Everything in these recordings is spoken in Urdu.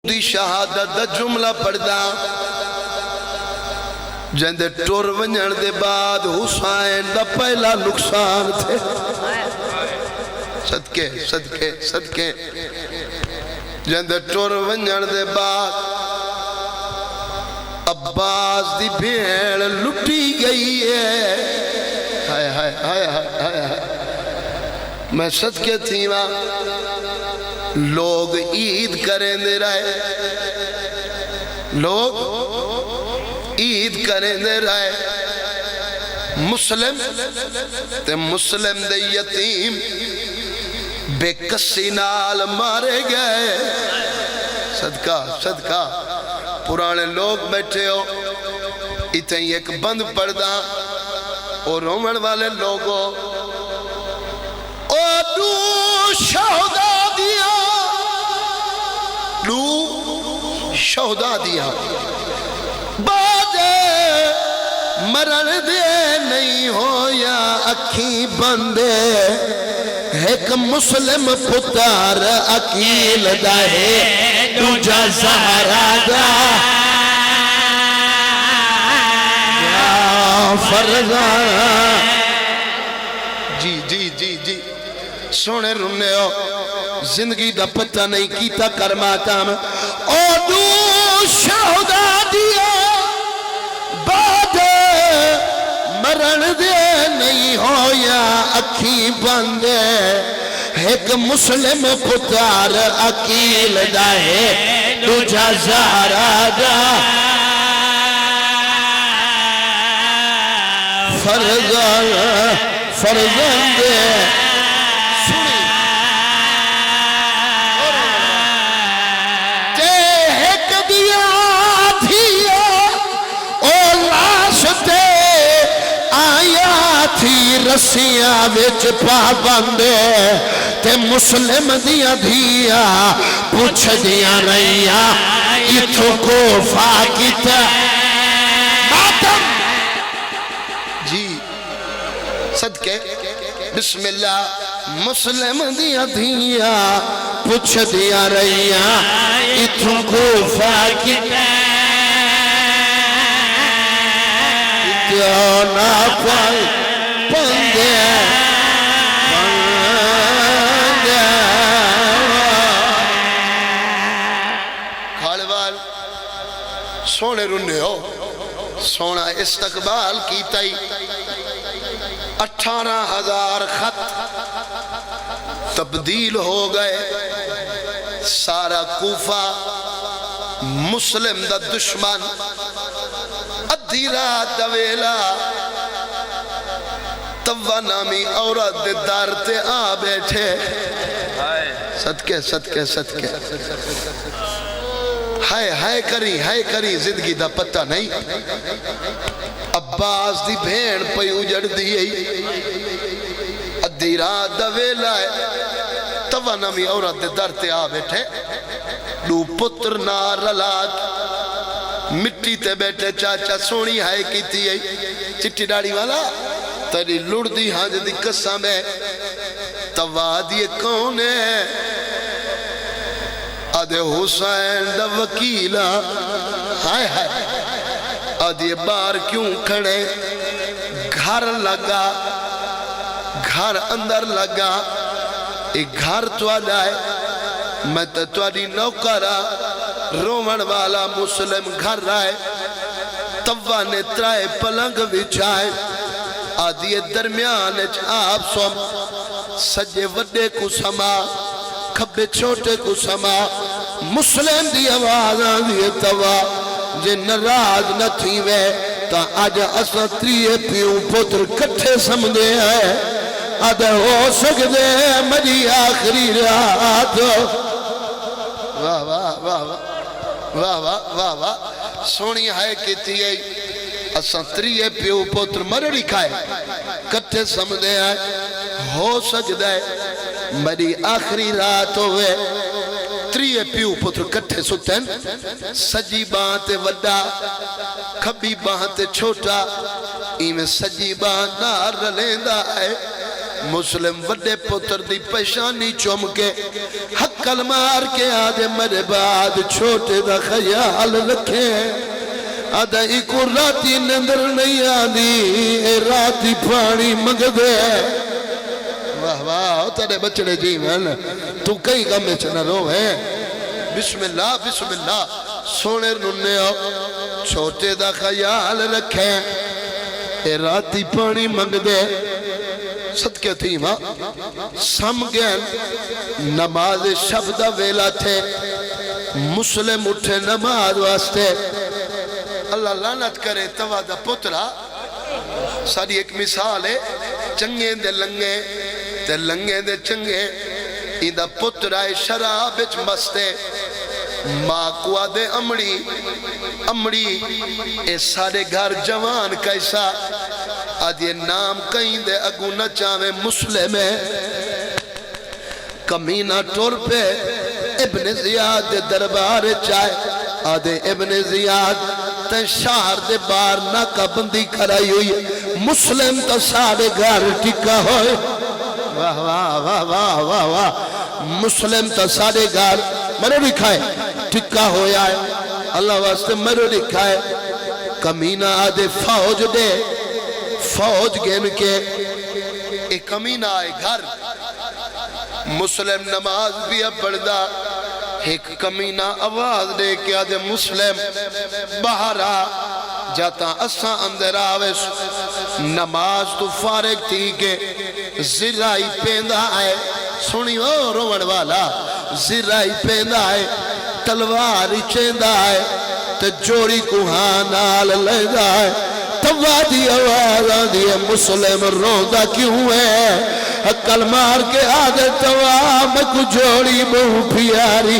دی شہادت دا جملہ پڑھدا جندے ٹور ونجن دے بعد حسین دا پہلا نقصان تھے صدقے صدقے صدقے جندے ٹور ونجن دے بعد عباس دی بھیڑ لٹی گئی ہے ہائے ہائے ہائے ہائے ہائے میں صدقے تھی ماں لوگ عید کریں دے رہے لوگ عید کریں دے رہے مسلم تے مسلم دے یتیم بے کسی نال مارے گئے صدقہ صدقہ پرانے لوگ بیٹھے ہو اتنے ایک بند پردہ اور رومن والے لوگوں او دو شہدہ دیا لو شہدہ دیا بعد مرن دے نہیں ہو یا اکھی بندے ایک مسلم پتر اکیل دائے دوجہ زہرہ دا یا فرزان جی جی جی جی سونے رنے ہو زندگی دا پتہ نہیں کیتا کرماتا میں او دو شہدہ دیا بعد مرن دے نہیں ہو یا اکھی بندے ایک مسلم پتر اکیل دائے دوجہ زہرہ دا فرزند رسیاں وچ پابندے تے مسلم دیا دھیا پوچھ دیا رہیا اتھو کو فاکتا ماتم جی صدقے بسم اللہ مسلم دیا دھیا پوچھ دیا رہیا اتھو کو فاکتا اتھو نا پائی بندے کھالوال سونے رنے ہو سونا استقبال کی تائی 18,000 خط تبدیل ہو گئے سارا کوفہ مسلم دا دشمن ادھی رات دویلا توا نامی عورت دے دار تے آ بیٹھے صدقے صدقے صدقے ہائے کری زندگی دا پتہ نہیں عباس دی بھیڑ پہ اجڑ دیئی ادھی رات دا ویلا ہے توا نامی عورت دے دار تے آ بیٹھے دو پتر نار رلات مٹی تے بیٹھے چاچا سونی ہائے کی تھی چٹی ڈاڑی والا تیری لڑ دی ہاں دی قسم ہے توادی کون ہے آدھے حسین دا وکیلہ ہائے ہائے آدھے بار کیوں کھڑے گھر لگا گھر اندر لگا ایک گھر تو آدھائے میں تو آدھی نوکرہ رومن والا مسلم گھر رائے توا نے ترائے پلنگ بچھائے آدھی درمیان آپ سوم سجے وڈے کو سما کھبے چھوٹے کو سما مسلم دی آواز آدھی توا جے نراز نہ تھی وے تا آج اسا تریے پیوں پتر کٹھے سمدے ہیں آدھے ہو سکدے مجی آخری رات واہ واہ واہ واہ واہ واہ واہ سونی ہے کیتی ہے اساں تریے پیو پتر مرڑی کھائے کٹھے سمدے ہیں ہو سکتا ہے میری آخری رات ہوئے تریے پیو پتر کٹھے سکتیں سجی باہتے وڈا کھبی باہتے چھوٹا ایمیں سجی باہ نار رلیندہ ہے مسلم وڈے پتر دی پیشانی چوم کے حقل مار کے آدھے میرے بعد چھوٹے دا خیال رکھے آدھا ایکو راتی نندر نہیں آدھی اے راتی پانی مگ دے واہ واہ تیرے بچڑے جی میں تو کئی گمیں چنا رو ہے بسم اللہ سونے ننے آؤ چھوٹے دا خیال رکھے اے راتی پانی مگ دے صدقے تھی ماں سم گین نماز شب دا ویلا تھے مسلم اٹھے نماز واسطے اللہ لعنت کرے توا دا پترا ساری ایک مثال ہے چنگے دے لنگے تے لنگے دے چنگے ایدہ پترا شراب اچ مستے ماں کو آدھے امڑی اے سارے گھر جوان کیسا آدھے نام کہیں دے اگو نہ چاہوے مسلم ہے کمینہ ٹور پہ ابن زیاد دے دربار چاہے آدھے ابن زیاد تے شہر دے بار ناکہ بندی کرائی ہوئی مسلم تو سارے گھر ٹکا ہوئے واہ واہ واہ واہ واہ واہ مسلم تو سارے گھر مرے لکھائے ٹکا ہویا ہے اللہ واسطے مرے لکھائے کمینہ آدھے فوج دے فوج گین کے ایک کمینہ آئے گھر مسلم نماز بھی اب بڑھدا ایک کمینہ آواز دے کے آدھے مسلم باہر آ جاتا اساں اندر آویس نماز تو فارغ تھی کہ زرائی پیندہ آئے سنی ہو روڑ والا زرائی پیندہ آئے تلواری چیندہ آئے تے جوڑی کوہانال لیندہ آئے توادی آواز آدھی ہے مسلم روندہ کیوں ہے حقل مار کے آدھے توام کو جوڑی بہو پیاری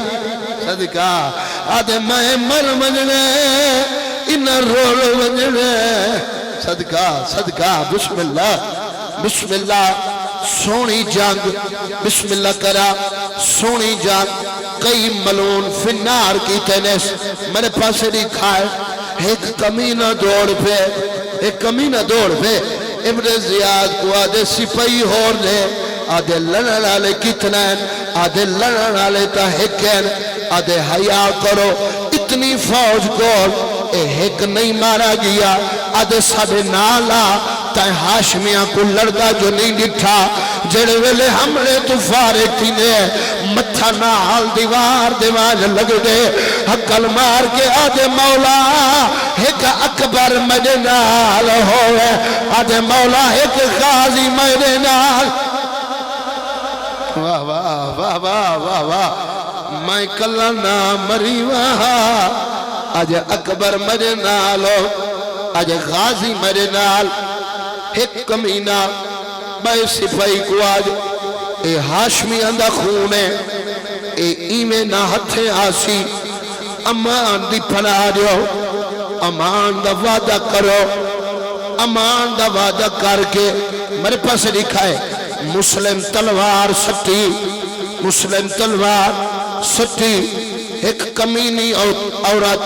صدقہ آدھے میں مر منجنے انہ رول منجنے صدقہ بسم اللہ سونی جنگ بسم اللہ کرا سونی جنگ کئی ملون فنار کی تینس میرے پاس دکھائے ایک کمینہ دوڑ پہ ابن زیاد کو آدھے سپاہی ہور لے آدھے لڑن آلے کتنا ہے آدھے لڑن آلے تا ہکن آدھے حیاء کرو اتنی فوج کو ایک نہیں مارا گیا آدھے ساڑھے نالا تائیں ہاشمیاں کو لڑکا جو نہیں ڈٹھا جڑے ویلے ہمڑے تو فارغ تھی نے متھا نال دیوار لگ دے حقل مار کے آدھے مولا ایک اکبر میرے نال ہوئے آدھے مولا ایک غازی میرے نال واہ واہ واہ واہ واہ واہ میں کلا نہ مری وہاں آج اکبر میرے نال ہو آج غازی میرے نال ایک کمینہ بے سپاہی کو آج اے ہاشمی اندہ خونے اے ایمیں نہ ہتھے آسی امان دی پھنا دیو امان دا وعدہ کرو امان دا وعدہ کر کے میرے پاس لکھائے مسلم تلوار سٹی ایک کمینی عورت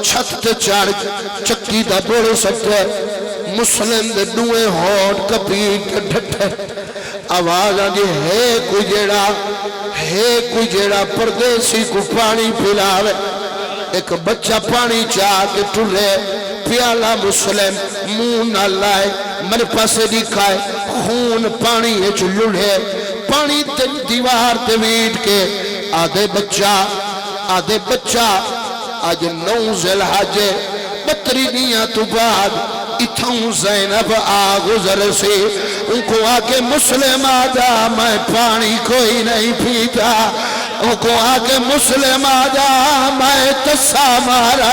چھت چاڑ چکی دا بوڑے سکتے مسلم دے دوئے ہوٹ کپیٹ ڈھٹے آواز آگے ہے کوئی جیڑا پردیسی کو پانی پھلاوے ایک بچہ پانی چاہ کے ٹرے پیالہ مسلم منہ نہ لائے میرے پاس دکھائے خون پانی ہے چلڑے پانی دیوار تویٹ کے آدھے بچہ آج 9 ذوالحج بطرینیاں تو بعد اتھوں زینب آگزر سے ان کو آکے مسلم آجا میں پانی کوئی نہیں پیتا ان کو آکے مسلم آجا میں تسا مارا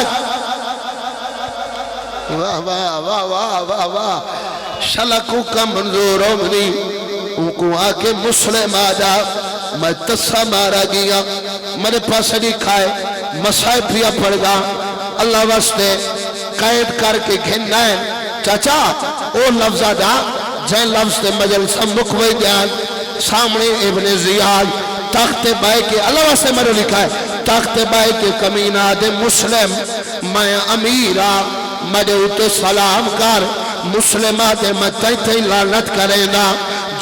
واہ واہ واہ واہ واہ واہ شلکو کا منظور امنی ان کو آکے مسلم آجا میں تسا مارا گیا میرے پاس لکھائے مسائب پیا پڑ گا اللہ واسطے قید کر کے گھننا ہے چاچا او لفظہ دا جائے لفظ تے مجلسہ مکوئی دیان سامنے ابن زیاد تخت بائے کے اللہ واسطے میرے لکھا ہے تخت بائے کے کمینہ دے مسلم میں امیرہ مجھے اتے سلام کر مسلمہ دے میں تے لعنت کرے نا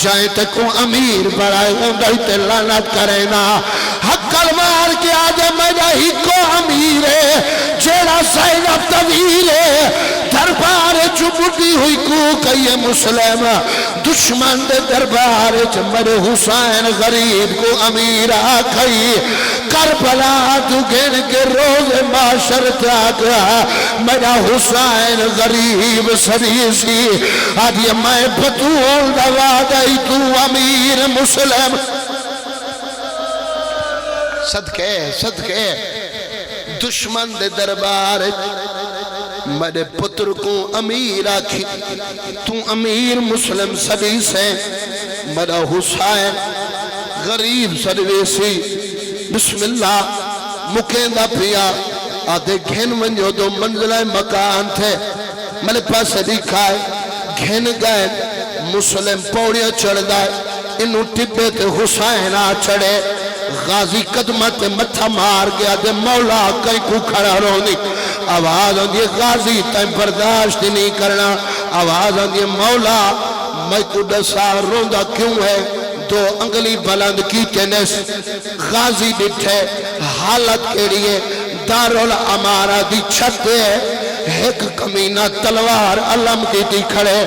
جائے تے کو امیر بڑھائے اندر تے لعنت کرے نا حقل مار کے آجے میرا ہی کو امیر ہے جیڑا زینب طویل ہے دربار جو بڑی ہوئی کو کہیے مسلم دشمن دے دربار جو میرے حسین غریب کو امیر آکھئی کربلا تو گن کے روز معاشر تک میرا حسین غریب سریسی آدھی میں بطول دوا دائی تو امیر مسلم صدقے دشمن دے دربار میرے پتر کو امیر آکھی تو امیر مسلم صدی سے میرا حسین غریب سرویسی بسم اللہ مکیندہ پیا آدھے گھن منجو دو منزلہ مکان تھے میرے پاس دکھائے گھن گئے مسلم پوڑیاں چڑھ دائے انہوں ٹبے تے حسین آ چڑھے غازی قدمت متھا مار گیا دے مولا کہیں کو کھڑا رونی آواز آن دیئے غازی تائیں برداشت نہیں کرنا آواز آن دیئے مولا میں کو ڈسا روندہ کیوں ہے دو انگلی بلند کی تینس غازی ڈٹھے حالت کے لیے دارالعمارہ دی چھت ہے ایک کمینہ تلوار علم کی تھی کھڑے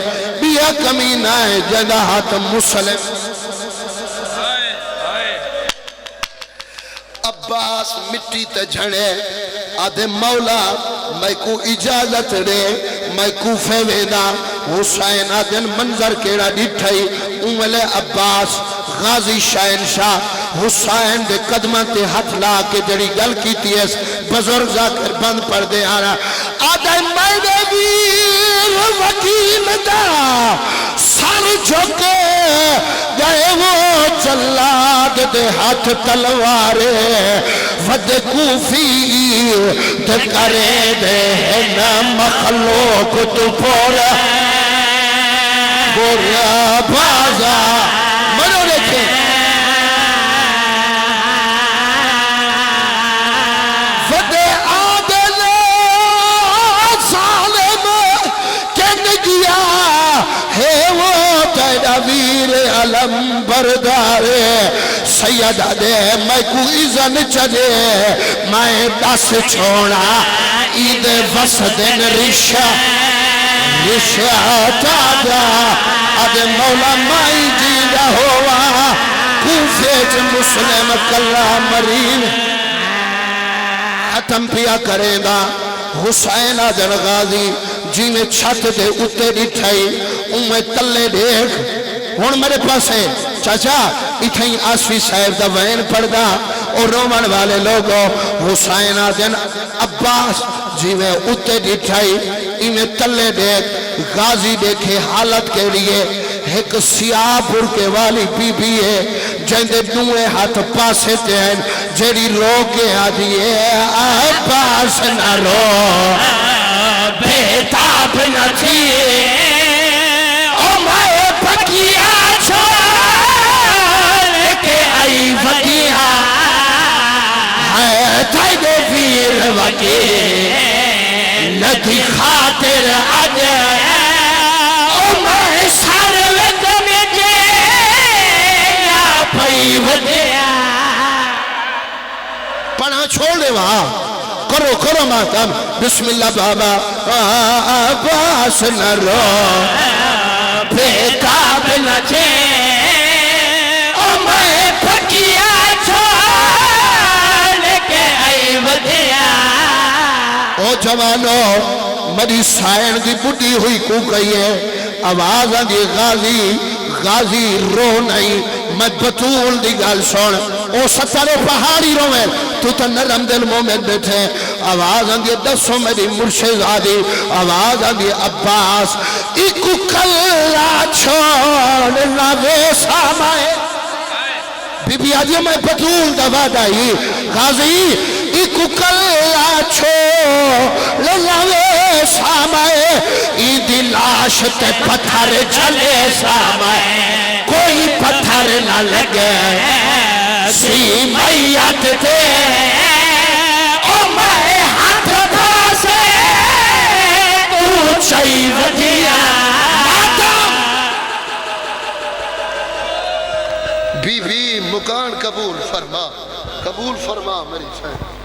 بیا کمینہ ہے جنہ ہاتھ مسلم عباس مٹی تے جھڑے آدھے مولا میں کو اجازت دے میں کوفے وینا حسین آدھن منظر کیڑا ڈٹھائی امال عباس غازی شہنشاہ حسین دے قدمہ تے ہتھ لا کے جڑی گل کی تیس بزرگ ذاکر بند پڑھ دے آنا آدھے میں دے ویر وکیل دا سر جھکے گئے وہ جلاد دے ہاتھ تلوارے ود کوفی دے کرے دے نا مخلوق تو پورا بورا بازا منو دیکھیں ود عادل ظالم کن گیا ہے وہ تیرا ویر علم بردارے سید دے میں کو اذن چلے میں دس چھوڑا عید وسدن رشا تادا ادھے مولا مائی جیدہ ہوا کوفیج مسلم کلہ مرین ختم پیا کریں گا حسین آدھن غازی جی میں چھت دے اتے ڈٹھائی میں تلے دیکھ ہون میرے پاس ہے چاچا اتھائی آسفی صاحب دا وین پڑھدا اور رومن والے لوگوں حسین آدھن عباس جی میں اتے ڈٹھائی میں تلے دیکھ غازی دیکھے حالت کے لیے ایک سیاہ برکے والی بی بی ہے جیندے دوئے ہاتھ پاسے تین جیڑی رو کے آدھیے عباس نہ رو بیتاب نہ تھی او مائے پکیا چھوڑ کے آئی وکیہ ہے تھائی دے ویر وکیہ ندی خاطر آجے او مائے سارے وید میں جے یا پئی وجیا پڑھا چھوڑ دے وہاں کرو ماتم بسم اللہ بابا عباس نہ رو بیتاب نہ چھے او میں پھکیا چھوڑ کے آئی وجیا او جوانو مری سائن دی بڑی ہوئی کو کہیے آواز آنگی غازی رو نہیں میں بطول دی گال سن او ستارے پہاڑی رو میں تو نرم دل مومن بیٹھے آواز آنگی دسو میری مرشد آدھی آواز آنگی عباس ایکو کلا چھوڑ لاوے سامائے بی بی آدھی میں بطول دبا دائی غازی ایکو کلا چھوڑ لاوے سامائے ایدی لاش تے پتھر جھلے سامائے کوئی پتھر نہ لگے سی میت تے او میں ہاتھ پاسے اونچائی ودیا مکان قبول فرما میری فین